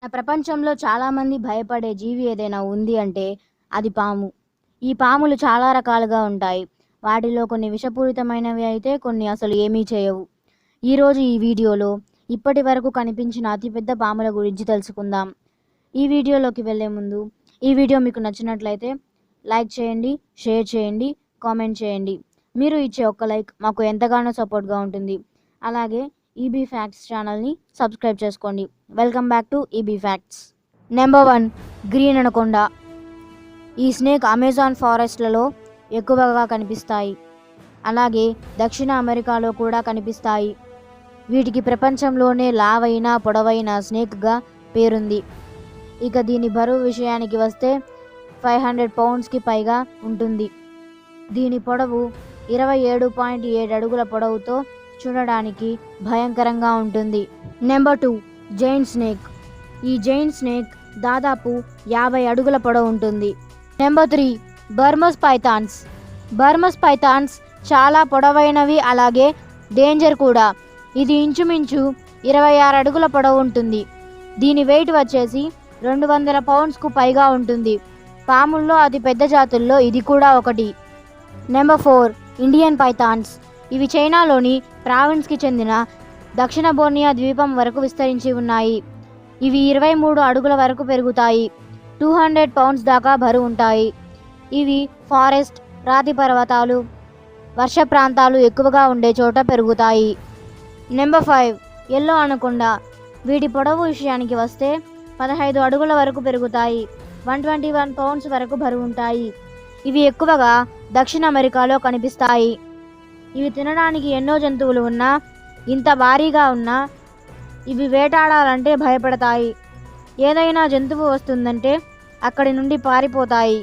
ప్రపంచంలో చాలామంది భయపడే జీవి ఏదైనా ఉంది అంటే అది పాము. ఈ పాములు చాలా రకాలుగా ఉంటాయి. వాటిలో కొన్ని విషపూరితమైనవి అయితే కొన్ని అసలు ఏమీ చేయవు. ఈరోజు ఈ వీడియోలో ఇప్పటి వరకు కనిపించిన అతిపెద్ద పాముల గురించి తెలుసుకుందాం. ఈ వీడియోలోకి వెళ్ళే ముందు ఈ వీడియో మీకు నచ్చినట్లయితే లైక్ చేయండి, షేర్ చేయండి, కామెంట్ చేయండి. మీరు ఇచ్చే ఒక్క లైక్ మాకు ఎంతగానో సపోర్ట్గా ఉంటుంది. అలాగే ఈబీ ఫ్యాక్ట్స్ ఛానల్ని సబ్స్క్రైబ్ చేసుకోండి. Welcome back to EB facts. Number 1, green anaconda. ఈ స్నేక్ అమెజాన్ ఫారెస్ట్లలో ఎక్కువగా కనిపిస్తాయి. అలాగే దక్షిణ అమెరికాలో కూడా కనిపిస్తాయి. వీటికి ప్రపంచంలోనే లావైన పొడవైన స్నేక్గా పేరుంది. ఇక దీని బరువు విషయానికి వస్తే 500 పౌండ్స్కి పైగా ఉంటుంది. దీని పొడవు 27.7 అడుగుల పొడవుతో చూడడానికి భయంకరంగా ఉంటుంది. Number 2, giant snake. ఈ జైంట్ స్నేక్ దాదాపు 50 అడుగుల పొడవు ఉంటుంది. Number 3, Burmese pythons. Burmese pythons చాలా పొడవైనవి, అలాగే డేంజర్ కూడా. ఇది ఇంచుమించు 26 అడుగుల పొడవు ఉంటుంది. దీని వెయిట్ వచ్చేసి 200 పౌండ్స్కు పైగా ఉంటుంది. పాముల్లో అతి పెద్ద జాతుల్లో ఇది కూడా ఒకటి. Number 4, Indian Pythons. ఇవి చైనాలోని ప్రావిన్స్కి చెందిన దక్షిణ బోర్నియా ద్వీపం వరకు విస్తరించి ఉన్నాయి. ఇవి 23 అడుగుల వరకు పెరుగుతాయి. 200 పౌండ్స్ దాకా బరువు ఉంటాయి. ఇవి ఫారెస్ట్, రాతి పర్వతాలు, వర్ష ప్రాంతాలు ఎక్కువగా ఉండే చోట పెరుగుతాయి. Number 5, yellow anaconda. వీటి పొడవు విషయానికి వస్తే 15 అడుగుల వరకు పెరుగుతాయి. 121 పౌండ్స్ వరకు బరువు ఉంటాయి. ఇవి ఎక్కువగా దక్షిణ అమెరికాలో కనిపిస్తాయి. ఇవి తినడానికి ఎన్నో జంతువులు ఉన్నా, ఇంత భారీగా ఉన్నా ఇవి వేటాడాలంటే భయపడతాయి. ఏదైనా జంతువు వస్తుందంటే అక్కడి నుండి పారిపోతాయి.